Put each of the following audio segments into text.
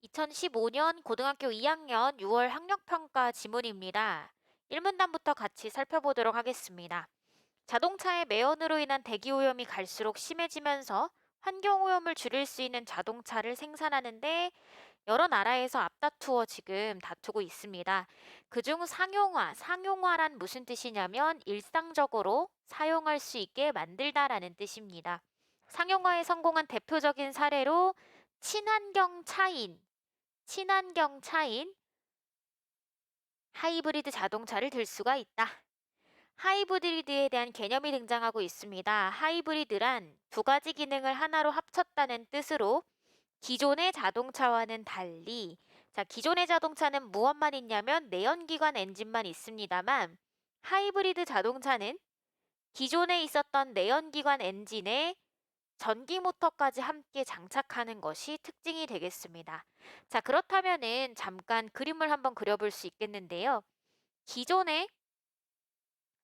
2015년 고등학교 2학년 6월 학력평가 지문입니다. 1문단부터 같이 살펴보도록 하겠습니다. 자동차의 매연으로 인한 대기오염이 갈수록 심해지면서 환경오염을 줄일 수 있는 자동차를 생산하는데 여러 나라에서 앞다투어 지금 다투고 있습니다. 그중 상용화란 무슨 뜻이냐면 일상적으로 사용할 수 있게 만들다라는 뜻입니다. 상용화에 성공한 대표적인 사례로 친환경 차인 하이브리드 자동차를 들 수가 있다. 하이브리드에 대한 개념이 등장하고 있습니다. 하이브리드란 두 가지 기능을 하나로 합쳤다는 뜻으로 기존의 자동차와는 달리, 기존의 자동차는 무엇만 있냐면 내연기관 엔진만 있습니다만, 하이브리드 자동차는 기존에 있었던 내연기관 엔진에 전기 모터까지 함께 장착하는 것이 특징이 되겠습니다. 자, 그렇다면은 잠깐 그림을 한번 그려볼 수 있겠는데요. 기존의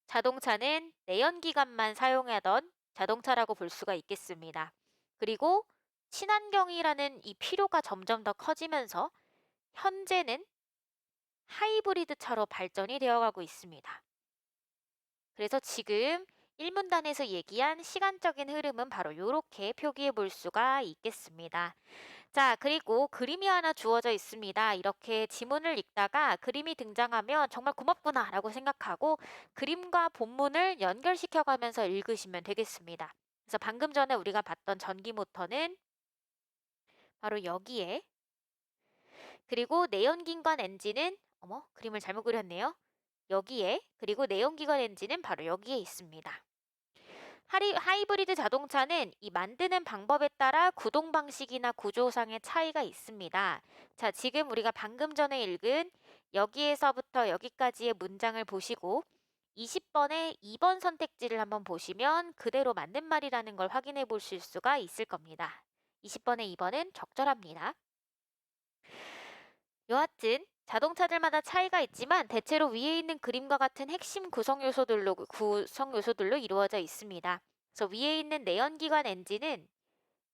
자동차는 내연기관만 사용하던 자동차라고 볼 수가 있겠습니다. 그리고 친환경이라는 이 필요가 점점 더 커지면서 현재는 하이브리드차로 발전이 되어가고 있습니다. 그래서 지금 1문단에서 얘기한 시간적인 흐름은 바로 이렇게 표기해 볼 수가 있겠습니다. 자, 그리고 그림이 하나 주어져 있습니다. 이렇게 지문을 읽다가 그림이 등장하면 정말 고맙구나 라고 생각하고 그림과 본문을 연결시켜 가면서 읽으시면 되겠습니다. 그래서 방금 전에 우리가 봤던 전기 모터는 바로 여기에, 그리고 내연기관 엔진은, 그림을 잘못 그렸네요. 여기에, 그리고 내연기관 엔진은 바로 여기에 있습니다. 하이브리드 자동차는 이 만드는 방법에 따라 구동 방식이나 구조상의 차이가 있습니다. 자, 지금 우리가 방금 전에 읽은 여기에서부터 여기까지의 문장을 보시고 20번의 2번 선택지를 한번 보시면 그대로 맞는 말이라는 걸 확인해 보실 수가 있을 겁니다. 20번의 2번은 적절합니다. 여하튼 자동차들마다 차이가 있지만 대체로 위에 있는 그림과 같은 핵심 구성 요소들로 이루어져 있습니다. 그래서 위에 있는 내연기관 엔진은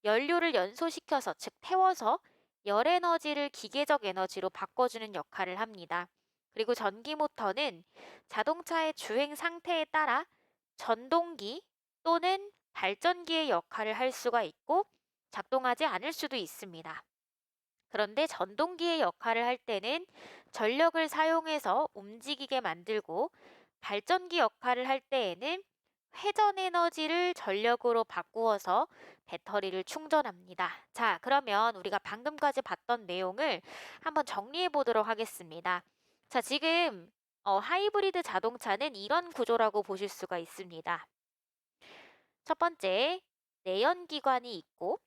연료를 연소시켜서, 즉 태워서 열 에너지를 기계적 에너지로 바꿔주는 역할을 합니다. 그리고 전기 모터는 자동차의 주행 상태에 따라 전동기 또는 발전기의 역할을 할 수가 있고 작동하지 않을 수도 있습니다. 그런데 전동기의 역할을 할 때는 전력을 사용해서 움직이게 만들고 발전기 역할을 할 때에는 회전 에너지를 전력으로 바꾸어서 배터리를 충전합니다. 자, 그러면 우리가 방금까지 봤던 내용을 한번 정리해 보도록 하겠습니다. 자, 지금 하이브리드 자동차는 이런 구조라고 보실 수가 있습니다. 첫 번째, 내연기관이 있고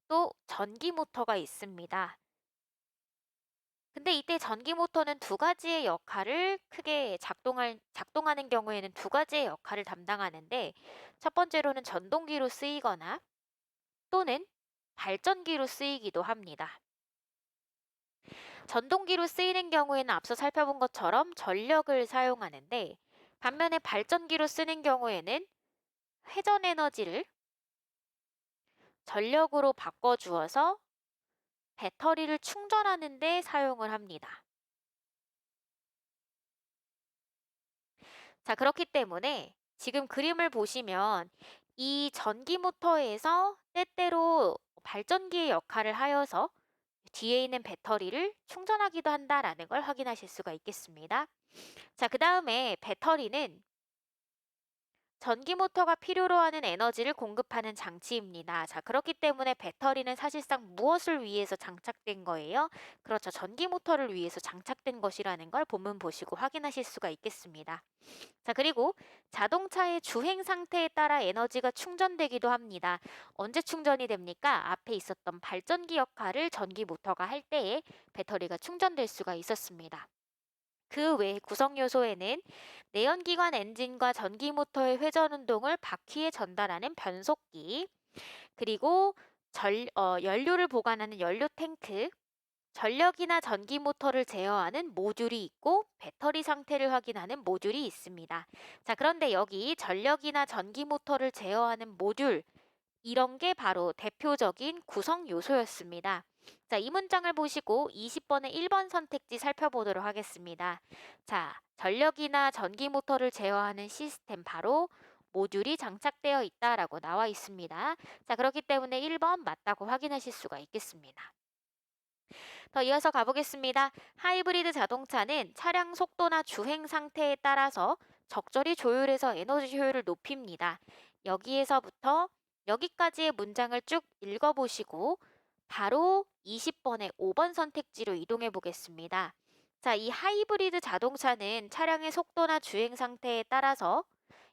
또 전기 모터가 있습니다. 근데 이때 전기 모터는 두 가지의 역할을 크게 작동하는 경우에는 두 가지의 역할을 담당하는데 첫 번째로는 전동기로 쓰이거나 또는 발전기로 쓰이기도 합니다. 전동기로 쓰이는 경우에는 앞서 살펴본 것처럼 전력을 사용하는데 반면에 발전기로 쓰는 경우에는 회전 에너지를 전력으로 바꿔주어서 배터리를 충전하는 데 사용을 합니다. 자, 그렇기 때문에 지금 그림을 보시면 이 전기 모터에서 때때로 발전기의 역할을 하여서 뒤에 있는 배터리를 충전하기도 한다라는 걸 확인하실 수가 있겠습니다. 자, 그 다음에 배터리는 전기 모터가 필요로 하는 에너지를 공급하는 장치입니다. 자, 그렇기 때문에 배터리는 사실상 무엇을 위해서 장착된 거예요? 그렇죠. 전기 모터를 위해서 장착된 것이라는 걸 본문 보시고 확인하실 수가 있겠습니다. 자, 그리고 자동차의 주행 상태에 따라 에너지가 충전되기도 합니다. 언제 충전이 됩니까? 앞에 있었던 발전기 역할을 전기 모터가 할 때에 배터리가 충전될 수가 있었습니다. 그 외 구성 요소에는 내연기관 엔진과 전기 모터의 회전 운동을 바퀴에 전달하는 변속기, 그리고 연료를 보관하는 연료 탱크, 전력이나 전기 모터를 제어하는 모듈이 있고 배터리 상태를 확인하는 모듈이 있습니다. 자, 그런데 여기 전력이나 전기 모터를 제어하는 모듈, 이런 게 바로 대표적인 구성 요소였습니다. 자, 이 문장을 보시고 20번의 1번 선택지 살펴보도록 하겠습니다. 자, 전력이나 전기 모터를 제어하는 시스템 바로 모듈이 장착되어 있다라고 나와 있습니다. 자, 그렇기 때문에 1번 맞다고 확인하실 수가 있겠습니다. 더 이어서 가보겠습니다. 하이브리드 자동차는 차량 속도나 주행 상태에 따라서 적절히 조율해서 에너지 효율을 높입니다. 여기에서부터 여기까지의 문장을 쭉 읽어보시고 바로 20번의 5번 선택지로 이동해 보겠습니다. 자, 이 하이브리드 자동차는 차량의 속도나 주행 상태에 따라서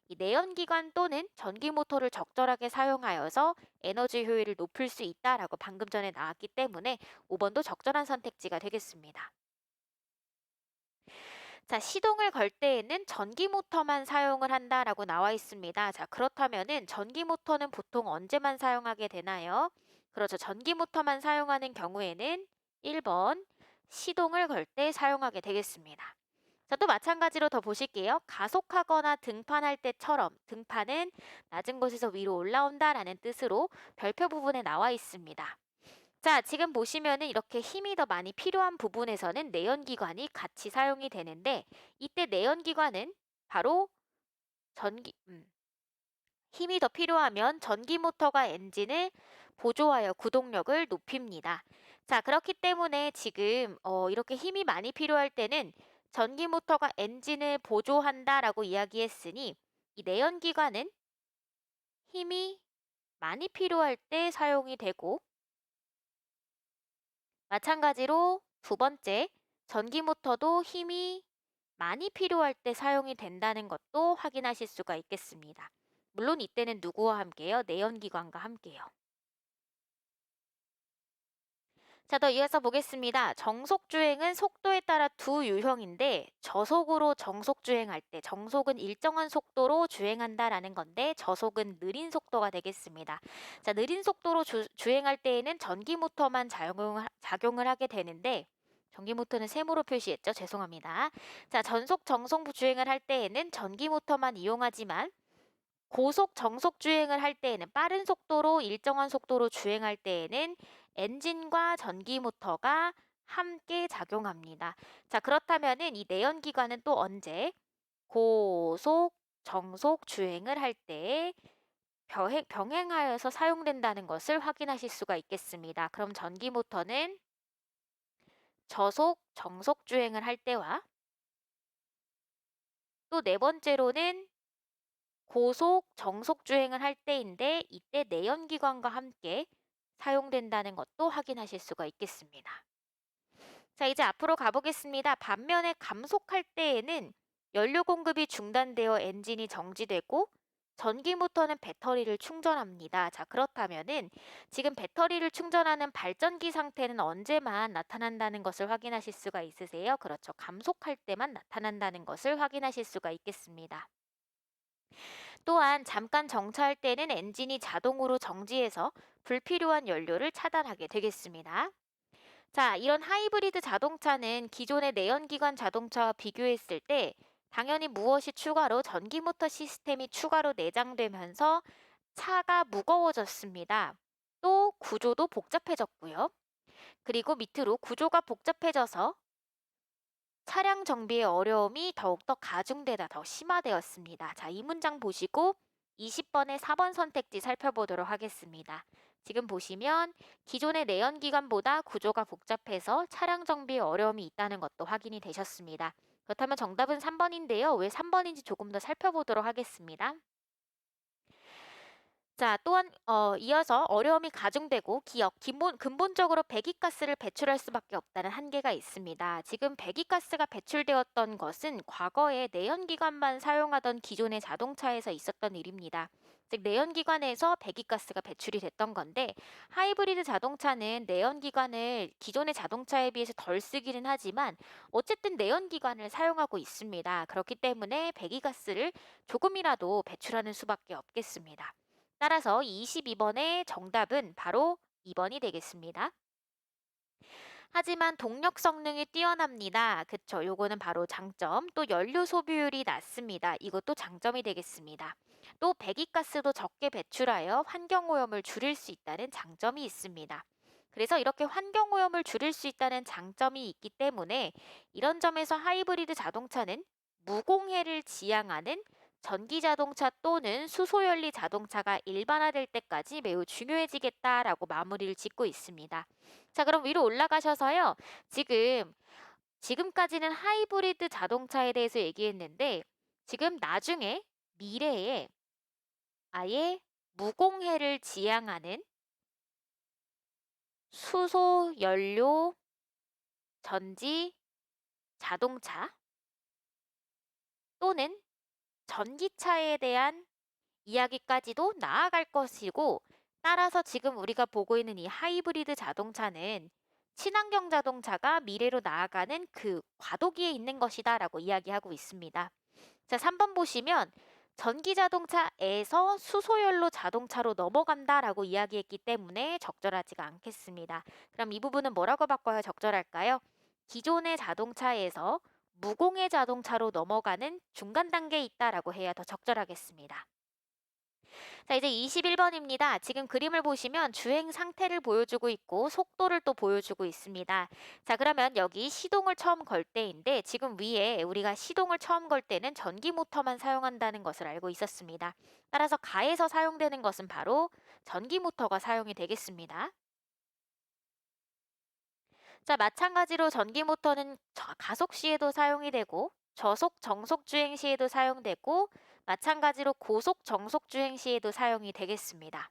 이 내연기관 또는 전기 모터를 적절하게 사용하여서 에너지 효율을 높일 수 있다라고 방금 전에 나왔기 때문에 5번도 적절한 선택지가 되겠습니다. 자, 시동을 걸 때에는 전기 모터만 사용을 한다라고 나와 있습니다. 자, 그렇다면은 전기 모터는 보통 언제만 사용하게 되나요? 그렇죠. 전기 모터만 사용하는 경우에는 1번 시동을 걸 때 사용하게 되겠습니다. 자, 또 마찬가지로 더 보실게요. 가속하거나 등판할 때처럼 등판은 낮은 곳에서 위로 올라온다라는 뜻으로 별표 부분에 나와 있습니다. 자, 지금 보시면은 이렇게 힘이 더 많이 필요한 부분에서는 내연기관이 같이 사용이 되는데 이때 내연기관은 바로 전기, 힘이 더 필요하면 전기 모터가 엔진을 보조하여 구동력을 높입니다. 자, 그렇기 때문에 지금 이렇게 힘이 많이 필요할 때는 전기 모터가 엔진을 보조한다라고 이야기했으니 이 내연기관은 힘이 많이 필요할 때 사용이 되고 마찬가지로 두 번째, 전기 모터도 힘이 많이 필요할 때 사용이 된다는 것도 확인하실 수가 있겠습니다. 물론 이때는 누구와 함께요? 내연기관과 함께요. 자, 더 이어서 보겠습니다. 정속 주행은 속도에 따라 두 유형인데 저속으로 정속 주행할 때 정속은 일정한 속도로 주행한다라는 건데 저속은 느린 속도가 되겠습니다. 자, 느린 속도로 주행할 때에는 전기 모터만 작용을 하게 되는데 전기 모터는 세모로 표시했죠. 죄송합니다. 자, 전속 정속 주행을 할 때에는 전기 모터만 이용하지만 고속 정속 주행을 할 때에는 빠른 속도로 일정한 속도로 주행할 때에는 엔진과 전기 모터가 함께 작용합니다. 자, 그렇다면은 이 내연기관은 또 언제 고속 정속 주행을 할 때 병행하여서 사용된다는 것을 확인하실 수가 있겠습니다. 그럼 전기 모터는 저속 정속 주행을 할 때와 또 네 번째로는 고속, 정속 주행을 할 때인데 이때 내연기관과 함께 사용된다는 것도 확인하실 수가 있겠습니다. 자, 이제 앞으로 가보겠습니다. 반면에 감속할 때에는 연료 공급이 중단되어 엔진이 정지되고 전기 모터는 배터리를 충전합니다. 자, 그렇다면은 지금 배터리를 충전하는 발전기 상태는 언제만 나타난다는 것을 확인하실 수가 있으세요? 그렇죠. 감속할 때만 나타난다는 것을 확인하실 수가 있겠습니다. 또한 잠깐 정차할 때는 엔진이 자동으로 정지해서 불필요한 연료를 차단하게 되겠습니다. 자, 이런 하이브리드 자동차는 기존의 내연기관 자동차와 비교했을 때 당연히 무엇이 추가로 전기모터 시스템이 추가로 내장되면서 차가 무거워졌습니다. 또 구조도 복잡해졌고요. 그리고 밑으로 구조가 복잡해져서 차량 정비의 어려움이 더욱더 가중되다 더 심화되었습니다. 자, 이 문장 보시고 20번의 4번 선택지 살펴보도록 하겠습니다. 지금 보시면 기존의 내연기관보다 구조가 복잡해서 차량 정비에 어려움이 있다는 것도 확인이 되셨습니다. 그렇다면 정답은 3번인데요. 왜 3번인지 조금 더 살펴보도록 하겠습니다. 자, 또한 이어서 어려움이 가중되고 근본적으로 배기가스를 배출할 수밖에 없다는 한계가 있습니다. 지금 배기가스가 배출되었던 것은 과거에 내연기관만 사용하던 기존의 자동차에서 있었던 일입니다. 즉 내연기관에서 배기가스가 배출이 됐던 건데 하이브리드 자동차는 내연기관을 기존의 자동차에 비해서 덜 쓰기는 하지만 어쨌든 내연기관을 사용하고 있습니다. 그렇기 때문에 배기가스를 조금이라도 배출하는 수밖에 없겠습니다. 따라서 22번의 정답은 바로 2번이 되겠습니다. 하지만 동력 성능이 뛰어납니다. 그쵸? 요거는 바로 장점. 또 연료 소비율이 낮습니다. 이것도 장점이 되겠습니다. 또 배기가스도 적게 배출하여 환경오염을 줄일 수 있다는 장점이 있습니다. 그래서 이렇게 환경오염을 줄일 수 있다는 장점이 있기 때문에 이런 점에서 하이브리드 자동차는 무공해를 지향하는 전기 자동차 또는 수소연료 자동차가 일반화될 때까지 매우 중요해지겠다라고 마무리를 짓고 있습니다. 자, 그럼 위로 올라가셔서요. 지금까지는 하이브리드 자동차에 대해서 얘기했는데, 지금 나중에 미래에 아예 무공해를 지향하는 수소 연료 전지 자동차 또는 전기차에 대한 이야기까지도 나아갈 것이고, 따라서 지금 우리가 보고 있는 이 하이브리드 자동차는 친환경 자동차가 미래로 나아가는 그 과도기에 있는 것이다라고 이야기하고 있습니다. 자, 3번 보시면 전기 자동차에서 수소연료 자동차로 넘어간다라고 이야기했기 때문에 적절하지가 않겠습니다. 그럼 이 부분은 뭐라고 바꿔야 적절할까요? 기존의 자동차에서 무공해 자동차로 넘어가는 중간 단계에 있다라고 해야 더 적절하겠습니다. 자, 이제 21번입니다. 지금 그림을 보시면 주행 상태를 보여주고 있고 속도를 또 보여주고 있습니다. 자, 그러면 여기 시동을 처음 걸 때인데 지금 위에 우리가 시동을 처음 걸 때는 전기 모터만 사용한다는 것을 알고 있었습니다. 따라서 가에서 사용되는 것은 바로 전기 모터가 사용이 되겠습니다. 자, 마찬가지로 전기 모터는 가속 시에도 사용이 되고 저속 정속 주행 시에도 사용되고 마찬가지로 고속 정속 주행 시에도 사용이 되겠습니다.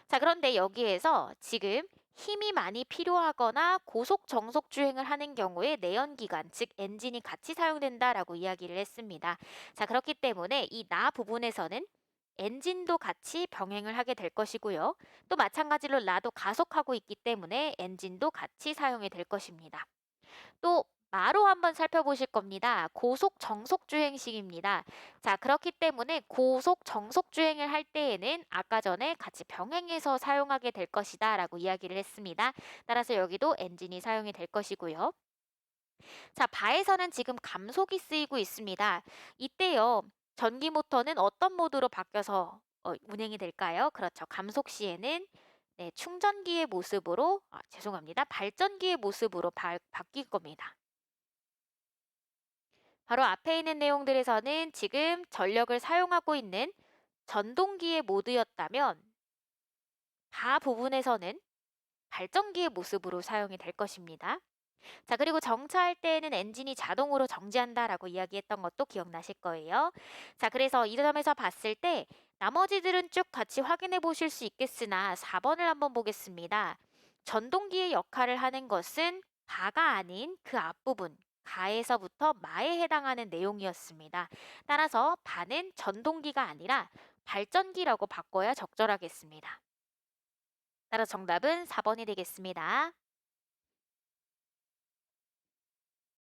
자, 그런데 여기에서 지금 힘이 많이 필요하거나 고속 정속 주행을 하는 경우에 내연기관, 즉 엔진이 같이 사용된다라고 이야기를 했습니다. 자, 그렇기 때문에 이 나 부분에서는 엔진도 같이 병행을 하게 될 것이고요. 또 마찬가지로 나도 가속하고 있기 때문에 엔진도 같이 사용이 될 것입니다. 또 마로 한번 살펴보실 겁니다. 고속 정속 주행식입니다. 자, 그렇기 때문에 고속 정속 주행을 할 때에는 아까 전에 같이 병행해서 사용하게 될 것이다 라고 이야기를 했습니다. 따라서 여기도 엔진이 사용이 될 것이고요. 자, 바에서는 지금 감속이 쓰이고 있습니다. 이때요, 전기 모터는 어떤 모드로 바뀌어서 운행이 될까요? 그렇죠. 감속 시에는 네, 충전기의 모습으로, 죄송합니다. 발전기의 모습으로 바뀔 겁니다. 바로 앞에 있는 내용들에서는 지금 전력을 사용하고 있는 전동기의 모드였다면 바 부분에서는 발전기의 모습으로 사용이 될 것입니다. 자, 그리고 정차할 때에는 엔진이 자동으로 정지한다라고 이야기했던 것도 기억나실 거예요. 자, 그래서 이 점에서 봤을 때 나머지들은 쭉 같이 확인해 보실 수 있겠으나 4번을 한번 보겠습니다. 전동기의 역할을 하는 것은 바가 아닌 그 앞부분, 가에서부터 마에 해당하는 내용이었습니다. 따라서 바는 전동기가 아니라 발전기라고 바꿔야 적절하겠습니다. 따라서 정답은 4번이 되겠습니다.